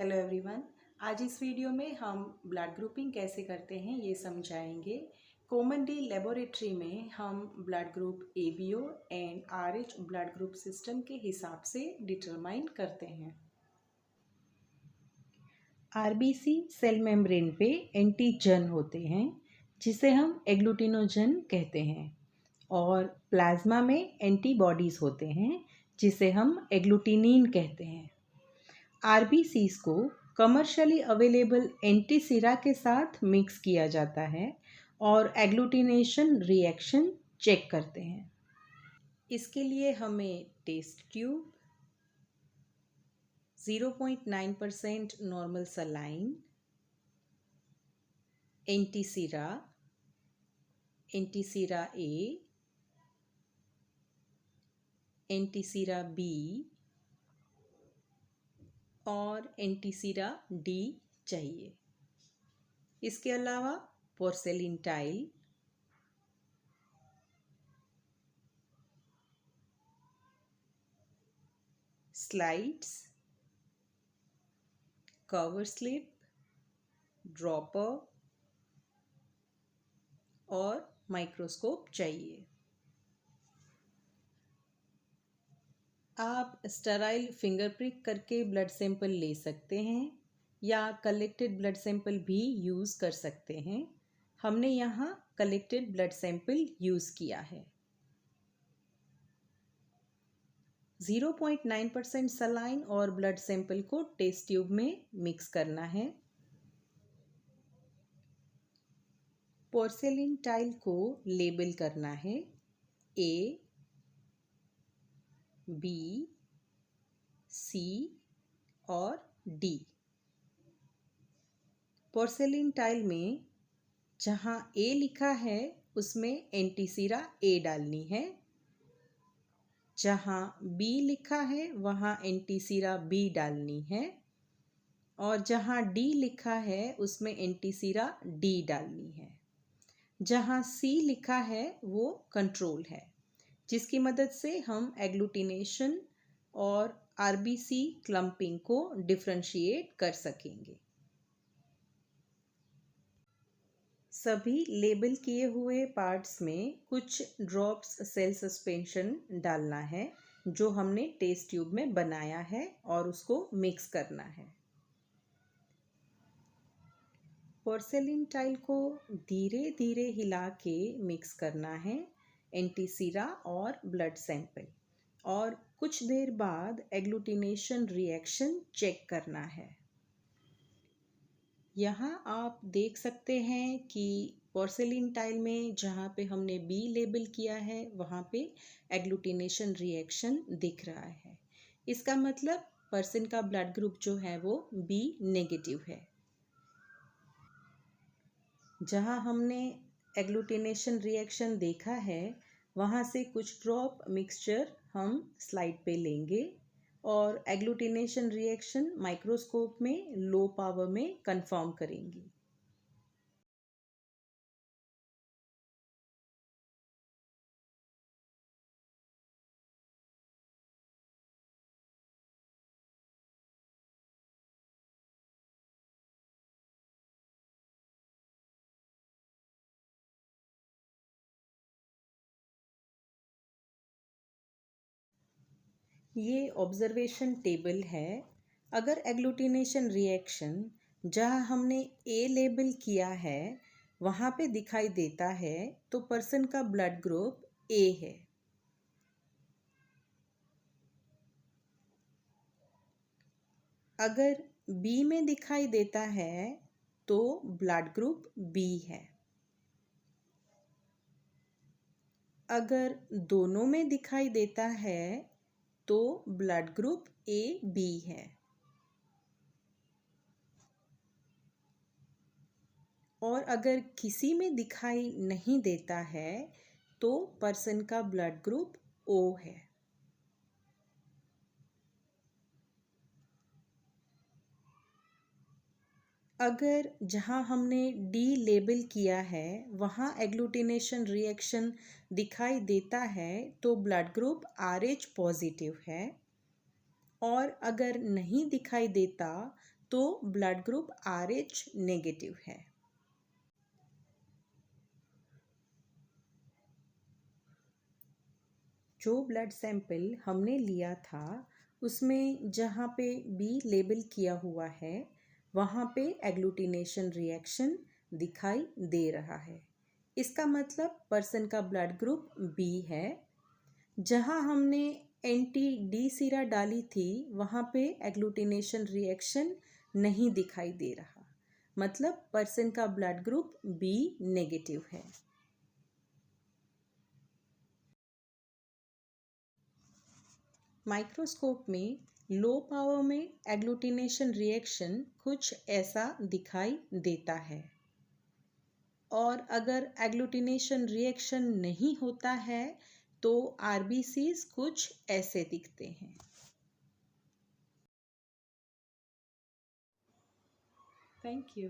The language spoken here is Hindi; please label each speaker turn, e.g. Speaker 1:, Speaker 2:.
Speaker 1: Hello everyone. आज इस वीडियो में हम ब्लड ग्रुपिंग कैसे करते हैं ये समझाएंगे। कॉमनली लेबोरेटरी में हम blood group ABO and RH blood group system के हिसाब से डिटरमाइन करते हैं। RBC सेल मेम्ब्रेन पे एंटीजन होते हैं जिसे हम एग्लूटिनोजन कहते हैं, और प्लाज्मा में एंटीबॉडीज़ होते हैं जिसे हम एग्लूटिनिन कहते हैं। RBCs को कमर्शियली अवेलेबल एंटीसिरा के साथ मिक्स किया जाता है और एग्लूटिनेशन रिएक्शन चेक करते हैं। इसके लिए हमें test tube, 0.9% normal saline, antisera, antisera A, antisera B और एंटीसिरा D चाहिए। इसके अलावा porcelain tile, slides, cover slip, dropper और माइक्रोस्कोप चाहिए। आप स्टेराइल फिंगर प्रिक करके ब्लड सैंपल ले सकते हैं या कलेक्टेड ब्लड सैंपल भी यूज़ कर सकते हैं। हमने यहाँ कलेक्टेड ब्लड सैंपल यूज़ किया है। 0.9% सलाइन और ब्लड सैंपल को टेस्ट ट्यूब में मिक्स करना है। पोर्सेलिन टाइल को लेबल करना है A, B, C और D। पोर्सेलिन टाइल में जहाँ A लिखा है उसमें एंटीसिरा A डालनी है, जहाँ B लिखा है वहाँ एंटीसिरा B डालनी है, और जहाँ D लिखा है उसमें एंटीसिरा D डालनी है। जहाँ C लिखा है वो कंट्रोल है, जिसकी मदद से हम एग्लूटिनेशन और RBC क्लम्पिंग को डिफरेंशिएट कर सकेंगे। सभी लेबल किए हुए पार्ट्स में कुछ ड्रॉप्स सेल सस्पेंशन डालना है जो हमने टेस्ट ट्यूब में बनाया है, और उसको मिक्स करना है। पोर्सेलिन टाइल को धीरे धीरे हिला के मिक्स करना है एंटीसिरा और ब्लड सैंपल, और कुछ देर बाद एग्लूटिनेशन रिएक्शन चेक करना है। यहाँ आप देख सकते हैं कि पोर्सेलिन टाइल में जहाँ पे हमने B लेबल किया है वहाँ पे एग्लूटिनेशन रिएक्शन दिख रहा है। इसका मतलब पर्सन का ब्लड ग्रुप जो है वो B नेगेटिव है। जहाँ हमने एग्लूटिनेशन रिएक्शन देखा है वहाँ से कुछ ड्रॉप मिक्सचर हम स्लाइड पे लेंगे और एग्लूटिनेशन रिएक्शन माइक्रोस्कोप में लो पावर में कंफर्म करेंगे। ये ऑब्जर्वेशन टेबल है। अगर एग्लूटिनेशन रिएक्शन जहाँ हमने A लेबल किया है वहाँ पे दिखाई देता है तो पर्सन का ब्लड ग्रुप A है। अगर B में दिखाई देता है तो ब्लड ग्रुप B है। अगर दोनों में दिखाई देता है तो ब्लड ग्रुप AB है। और अगर किसी में दिखाई नहीं देता है तो पर्सन का ब्लड ग्रुप O है। अगर जहाँ हमने D लेबल किया है वहाँ एग्लूटिनेशन रिएक्शन दिखाई देता है तो ब्लड ग्रुप RH पॉजिटिव है, और अगर नहीं दिखाई देता तो ब्लड ग्रुप RH नेगेटिव है। जो ब्लड सैंपल हमने लिया था उसमें जहाँ पे B लेबल किया हुआ है वहाँ पे एग्लूटिनेशन रिएक्शन दिखाई दे रहा है। इसका मतलब पर्सन का ब्लड ग्रुप B है। जहाँ हमने एंटी-D सीरा डाली थी वहाँ पे एग्लूटिनेशन रिएक्शन नहीं दिखाई दे रहा, मतलब पर्सन का ब्लड ग्रुप B नेगेटिव है। माइक्रोस्कोप में लो पावर में एग्लूटिनेशन रिएक्शन कुछ ऐसा दिखाई देता है, और अगर एग्लूटिनेशन रिएक्शन नहीं होता है तो RBCs कुछ ऐसे दिखते हैं। Thank you.